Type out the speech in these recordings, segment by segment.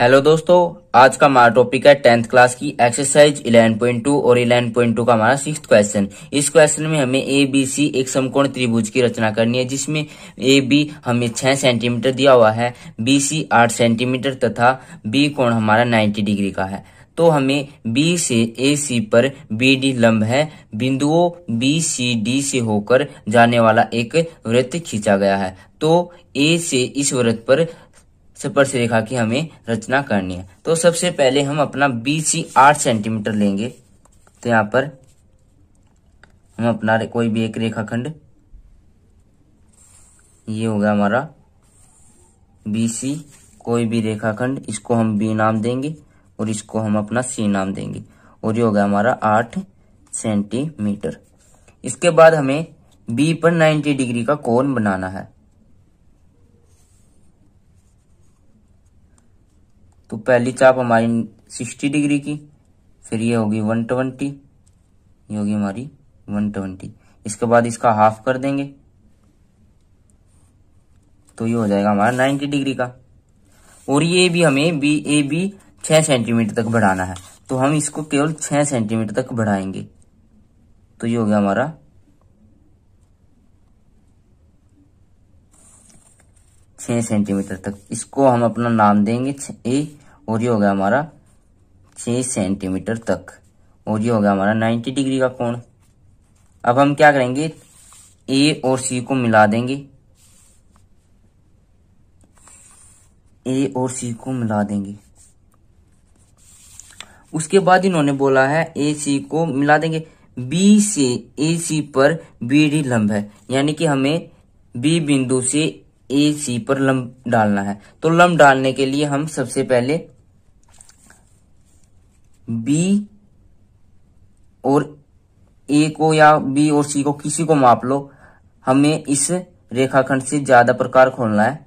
Hello दोस्तों, आज का हमारा टॉपिक है 10th क्लास की एक्सरसाइज 11.2 और 11.2 का हमारा 6th क्वेश्चन। इस क्वेश्चन में हमें ए बी सी एक समकोण त्रिभुज की रचना करनी है, जिसमें ए बी हमें 6 सेंटीमीटर दिया हुआ है, बी सी 8 सेंटीमीटर तथा बी कोण हमारा 90 डिग्री का है। तो हमें बी से ए सी पर बी डी लंब है, बिंदुओं बी सी डी से होकर जाने वाला एक वृत्त खींचा गया है। तो ए से इस वृत्त पर स्पर्श रेखा की हमें रचना करनी है। तो सबसे पहले हम अपना BC 8 सेंटीमीटर लेंगे। तो यहाँ पर हम अपना कोई भी एक रेखाखंड, ये हो गया हमारा BC, कोई भी रेखाखंड, इसको हम B नाम देंगे और इसको हम अपना C नाम देंगे, और ये हो गया हमारा 8 सेंटीमीटर। इसके बाद हमें B पर 90 डिग्री का कोण बनाना है। तो पहली चाप हमारी 60 डिग्री की, फिर ये होगी 120, ये होगी हमारी 120। इसके बाद इसका हाफ कर देंगे तो ये हो जाएगा हमारा 90 डिग्री का। और ये भी हमें ए बी 6 सेंटीमीटर तक बढ़ाना है, तो हम इसको केवल 6 सेंटीमीटर तक बढ़ाएंगे। तो ये हो गया हमारा 6 सेंटीमीटर तक। इसको हम अपना नाम देंगे ए, और ये हो गया हमारा 6 सेंटीमीटर तक, और ये हो गया हमारा 90 डिग्री का कोण। अब हम क्या करेंगे, ए और सी को मिला देंगे, ए और सी को मिला देंगे। उसके बाद इन्होंने बोला है ए सी को मिला देंगे, बी से ए सी पर बी डी लंब है, यानी कि हमें बी बिंदु से ए सी पर लंब डालना है। तो लंब डालने के लिए हम सबसे पहले बी और ए को या बी और सी को किसी को माप लो, हमें इस रेखाखंड से ज्यादा प्रकार खोलना है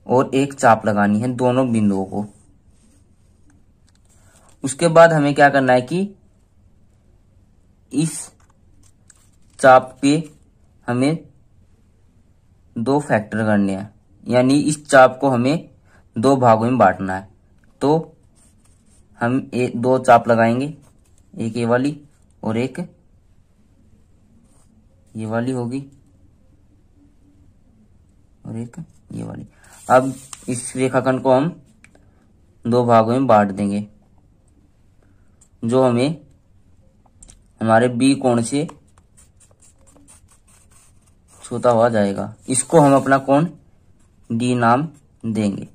और एक चाप लगानी है दोनों बिंदुओं को। उसके बाद हमें क्या करना है कि इस चाप के हमें 2 फैक्टर करने हैं, यानी इस चाप को हमें 2 भागों में बांटना है। तो हम 2 चाप लगाएंगे, एक ये वाली और एक ये वाली होगी, और एक ये वाली। अब इस रेखाखंड को हम 2 भागों में बांट देंगे, जो हमें हमारे बी कोण से छूता हुआ जाएगा। इसको हम अपना कोण डी नाम देंगे।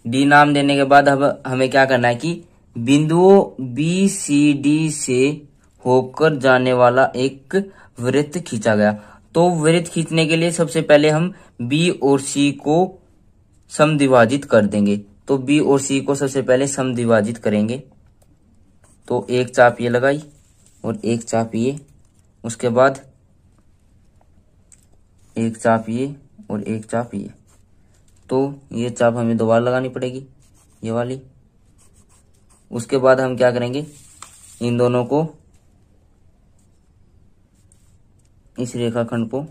डी नाम देने के बाद अब हमें क्या करना है कि बिंदुओं बी सी डी से होकर जाने वाला एक वृत्त खींचा गया। तो वृत्त खींचने के लिए सबसे पहले हम बी और सी को समद्विभाजित कर देंगे। तो बी और सी को सबसे पहले समद्विभाजित करेंगे। तो एक चाप ये लगाई और एक चाप ये, उसके बाद एक चाप ये और एक चाप ये। तो ये चाप हमें दोबारा लगानी पड़ेगी, ये वाली। उसके बाद हम क्या करेंगे, इन दोनों को, इस रेखाखंड को,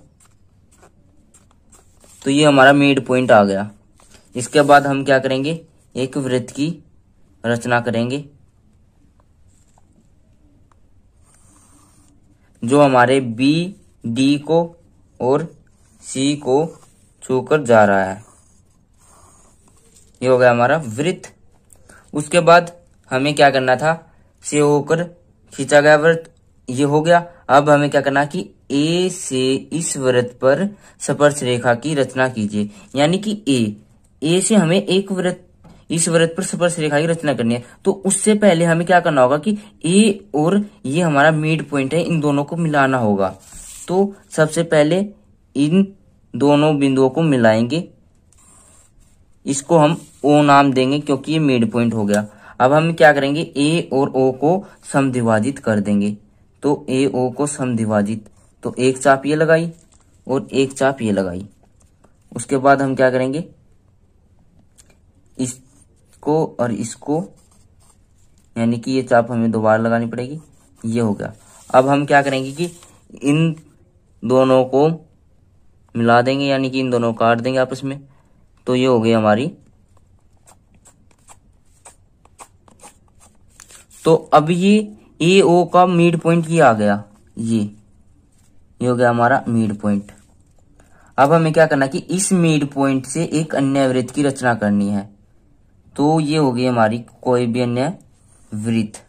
तो ये हमारा मिड पॉइंट आ गया। इसके बाद हम क्या करेंगे, एक वृत्त की रचना करेंगे जो हमारे बी डी को और सी को छूकर जा रहा है। ये हो गया हमारा वृत्त। उसके बाद हमें क्या करना था, से होकर खींचा गया वृत्त ये हो गया। अब हमें क्या करना कि ए से इस वृत्त पर स्पर्श रेखा की रचना कीजिए, यानी कि ए से हमें एक वृत्त, इस वृत्त पर स्पर्श रेखा की रचना करनी है। तो उससे पहले हमें क्या करना होगा कि ए और ये हमारा मिड पॉइंट है, इन दोनों को मिलाना होगा। तो सबसे पहले इन दोनों बिंदुओं को मिलाएंगे, इसको हम ओ नाम देंगे क्योंकि ये मिड पॉइंट हो गया। अब हम क्या करेंगे, ए और ओ को समद्विभाजित कर देंगे। तो ए ओ को समद्विभाजित, तो एक चाप ये लगाई और एक चाप ये लगाई। उसके बाद हम क्या करेंगे, इसको और इसको, यानी कि ये चाप हमें दोबारा लगानी पड़ेगी, ये हो गया। अब हम क्या करेंगे कि इन दोनों को मिला देंगे, यानी कि इन दोनों को काट देंगे आपस में। तो ये हो गई हमारी तो अब ये ए ओ का मिड पॉइंट ये आ गया, ये हो गया हमारा मिड पॉइंट। अब हमें क्या करना कि इस मिड पॉइंट से एक अन्य वृत्त की रचना करनी है। तो ये हो गई हमारी कोई भी अन्य वृत्त।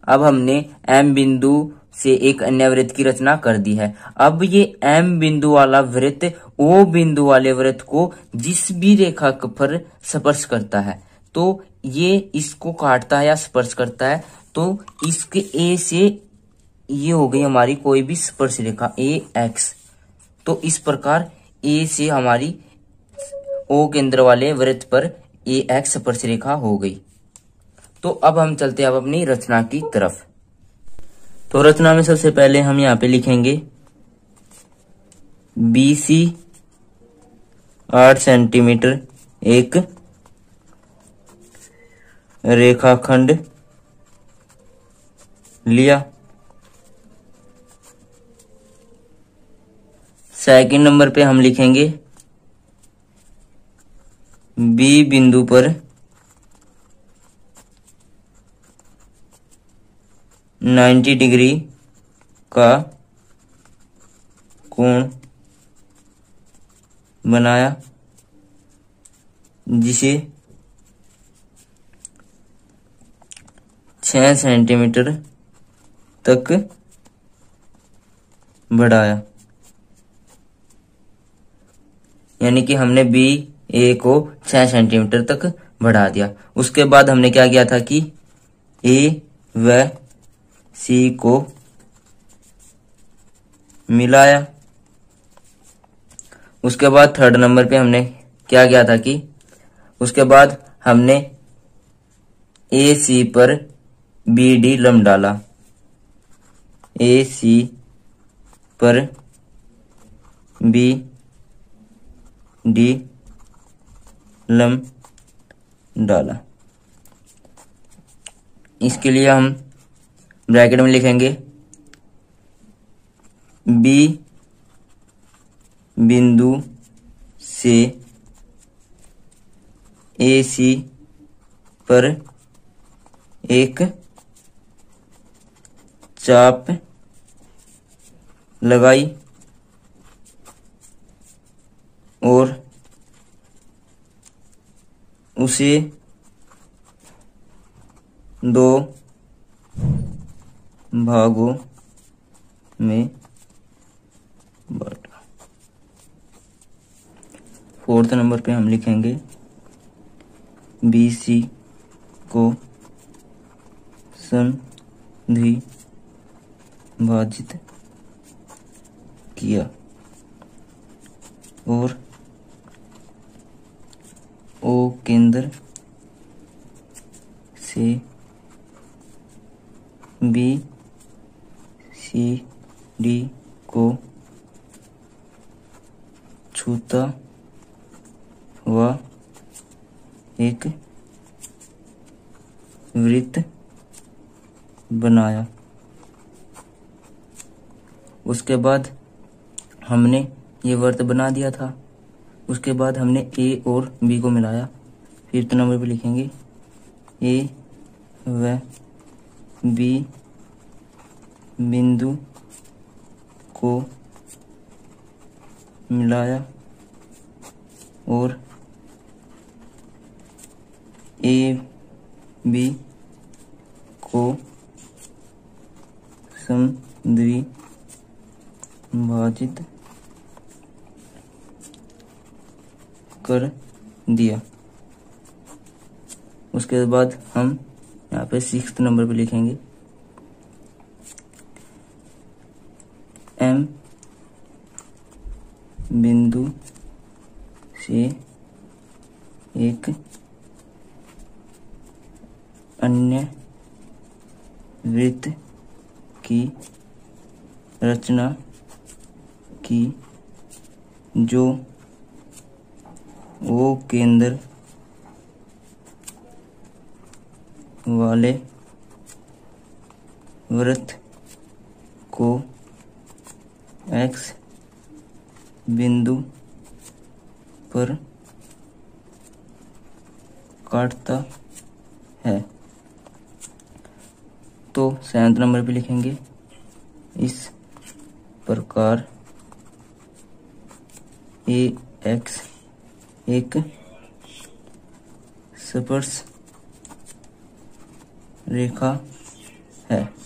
अब हमने एम बिंदु से एक अन्य वृत्त की रचना कर दी है। अब ये एम बिंदु वाला वृत्त ओ बिंदु वाले वृत्त को जिस भी रेखा पर स्पर्श करता है, तो ये इसको काटता है या स्पर्श करता है, तो इसके ए से ये हो गई हमारी कोई भी स्पर्श रेखा ए एक्स। तो इस प्रकार ए से हमारी ओ केंद्र वाले वृत्त पर ए एक्स स्पर्श रेखा हो गई। तो अब हम चलते हैं अब अपनी रचना की तरफ। तो रचना में सबसे पहले हम यहाँ पे लिखेंगे BC 8 सेंटीमीटर एक रेखाखंड लिया। सेकंड नंबर पे हम लिखेंगे B बिंदु पर 90 डिग्री का कोण बनाया, जिसे 6 सेंटीमीटर तक बढ़ाया। यानी कि हमने बी ए को 6 सेंटीमीटर तक बढ़ा दिया। उसके बाद हमने क्या किया था कि ए व सी को मिलाया। उसके बाद थर्ड नंबर पे हमने क्या किया था कि उसके बाद हमने ए सी पर बी डी लंब डाला। ए सी पर बी डी लंब डाला। इसके लिए हम ब्रैकेट में लिखेंगे बी बिंदु से ए सी पर एक चाप लगाई और उसे दो भागों में बांटा। फोर्थ नंबर पे हम लिखेंगे BC को संधि भाजित किया और O केंद्र से बी सी डी को छूता हुआ एक वृत्त बनाया। उसके बाद हमने ये वृत्त बना दिया था। उसके बाद हमने ए और बी को मिलाया। फिफ्थ नंबर पे लिखेंगे ए व बी बिंदु को मिलाया और ए बी को समद्वि भाजित कर दिया। उसके बाद हम यहाँ पे सिक्स्थ नंबर पे लिखेंगे एम बिंदु से एक अन्य वृत्त की रचना की जो वो केंद्र वाले वृत्त को एक्स बिंदु पर काटता है। तो 7 नंबर पे लिखेंगे इस प्रकार AX एक स्पर्श रेखा है।